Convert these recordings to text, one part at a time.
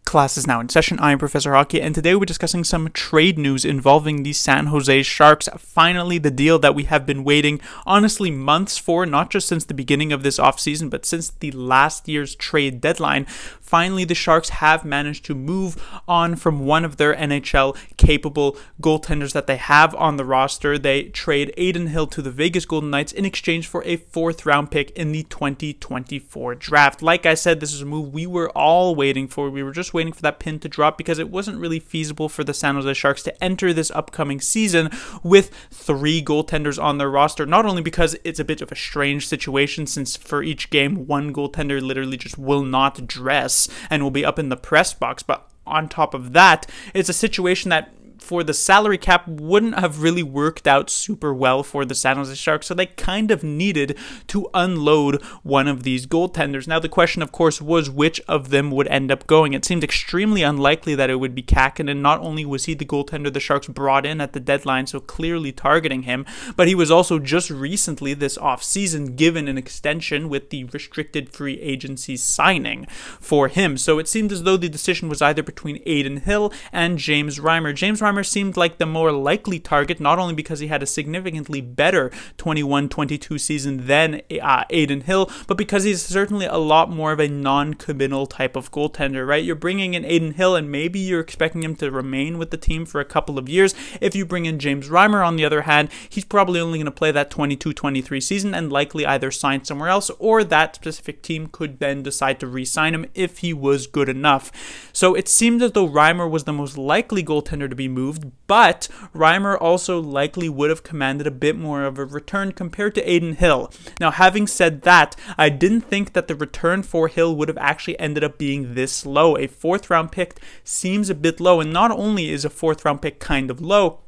Class is now in session. I am Professor Hockey, and today we're discussing some trade news involving the San Jose Sharks. Finally, the deal that we have been waiting, honestly, months for, not just since the beginning of this offseason, but since the last year's trade deadline. Finally, the Sharks have managed to move on from one of their NHL-capable goaltenders that they have on the roster. They trade Adin Hill to the Vegas Golden Knights in exchange for a fourth-round pick in the 2024 draft. Like I said, this is a move we were all waiting for. We were just waiting for that pin to drop because it wasn't really feasible for the San Jose Sharks to enter this upcoming season with three goaltenders on their roster, not only because it's a bit of a strange situation since for each game one goaltender literally just will not dress and will be up in the press box, but on top of that, it's a situation that for the salary cap wouldn't have really worked out super well for the San Jose Sharks, so they kind of needed to unload one of these goaltenders. Now the question, of course, was which of them would end up going. It seemed extremely unlikely that it would be Kakkonen. Not only was he the goaltender the Sharks brought in at the deadline, so clearly targeting him, but he was also just recently this offseason given an extension with the restricted free agency signing for him. So it seemed as though the decision was either between Adin Hill and James Reimer. James Reimer seemed like the more likely target, not only because he had a significantly better 21-22 season than Adin Hill, but because he's certainly a lot more of a non-committal type of goaltender, right? You're bringing in Adin Hill and maybe you're expecting him to remain with the team for a couple of years. If you bring in James Reimer, on the other hand, he's probably only going to play that 22-23 season and likely either sign somewhere else, or that specific team could then decide to re-sign him if he was good enough. So it seemed as though Reimer was the most likely goaltender to be moved, but Reimer also likely would have commanded a bit more of a return compared to Adin Hill. Now, having said that, I didn't think that the return for Hill would have actually ended up being this low. A fourth-round pick seems a bit low, and not only is a fourth-round pick kind of low,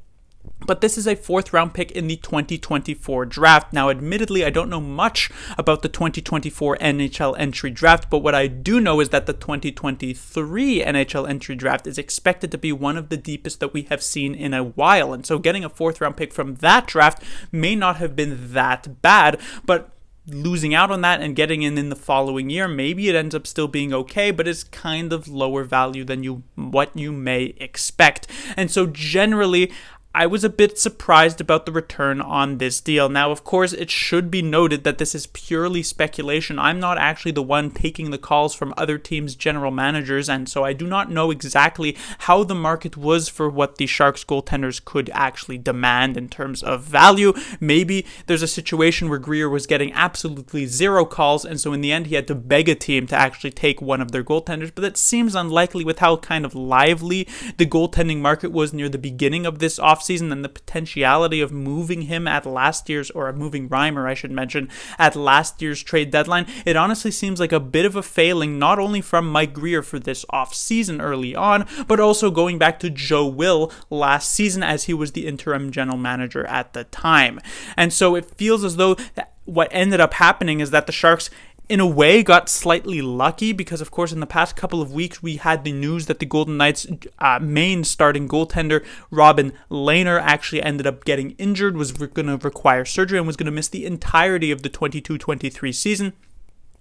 but this is a fourth-round pick in the 2024 draft. Now, admittedly, I don't know much about the 2024 NHL entry draft, but what I do know is that the 2023 NHL entry draft is expected to be one of the deepest that we have seen in a while. And so getting a fourth-round pick from that draft may not have been that bad, but losing out on that and getting in the following year, maybe it ends up still being okay, but it's kind of lower value than what you may expect. And so generally, I was a bit surprised about the return on this deal. Now, of course, it should be noted that this is purely speculation. I'm not actually the one taking the calls from other teams' general managers, and so I do not know exactly how the market was for what the Sharks goaltenders could actually demand in terms of value. Maybe there's a situation where Greer was getting absolutely zero calls, and so in the end he had to beg a team to actually take one of their goaltenders, but that seems unlikely with how kind of lively the goaltending market was near the beginning of this offseason and the potentiality of moving him at last year's, or moving Reimer, I should mention, at last year's trade deadline. It honestly seems like a bit of a failing, not only from Mike Greer for this offseason early on, but also going back to Joe Will last season as he was the interim general manager at the time. And so it feels as though what ended up happening is that the Sharks in a way got slightly lucky because, of course, in the past couple of weeks, we had the news that the Golden Knights' main starting goaltender, Robin Lehner, actually ended up getting injured, was going to require surgery, and was going to miss the entirety of the 22-23 season.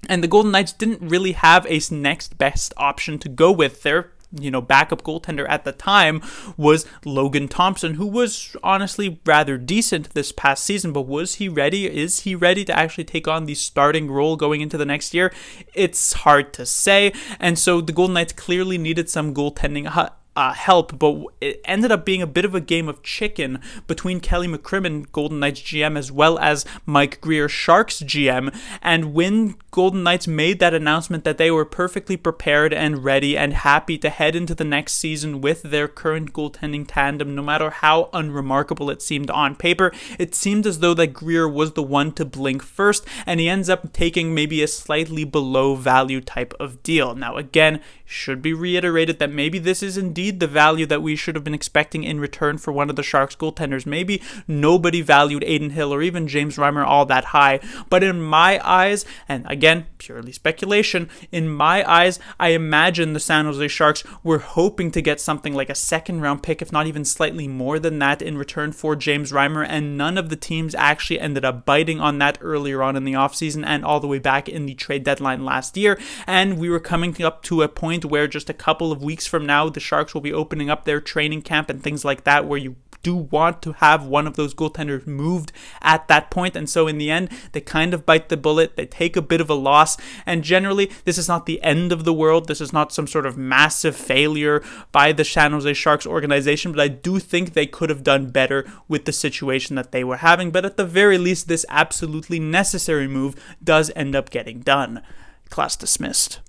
And the Golden Knights didn't really have a next best option to go with. Their backup goaltender at the time was Logan Thompson, who was honestly rather decent this past season, but was he ready? Is he ready to actually take on the starting role going into the next year? It's hard to say, and so the Golden Knights clearly needed some goaltending help, but it ended up being a bit of a game of chicken between Kelly McCrimmon, Golden Knights GM, as well as Mike Greer, Sharks GM. And when Golden Knights made that announcement that they were perfectly prepared and ready and happy to head into the next season with their current goaltending tandem, no matter how unremarkable it seemed on paper, it seemed as though that Greer was the one to blink first, and he ends up taking maybe a slightly below value type of deal. Now, again, should be reiterated that maybe this is indeed the value that we should have been expecting in return for one of the Sharks goaltenders. Maybe nobody valued Adin Hill or even James Reimer all that high, but in my eyes, and again, purely speculation, in my eyes, I imagine the San Jose Sharks were hoping to get something like a second round pick, if not even slightly more than that, in return for James Reimer, and none of the teams actually ended up biting on that earlier on in the offseason and all the way back in the trade deadline last year, and we were coming up to a point point where just a couple of weeks from now, the Sharks will be opening up their training camp and things like that, where you do want to have one of those goaltenders moved at that point. And so in the end, they kind of bite the bullet. They take a bit of a loss. And generally, this is not the end of the world. This is not some sort of massive failure by the San Jose Sharks organization. But I do think they could have done better with the situation that they were having. But at the very least, this absolutely necessary move does end up getting done. Class dismissed.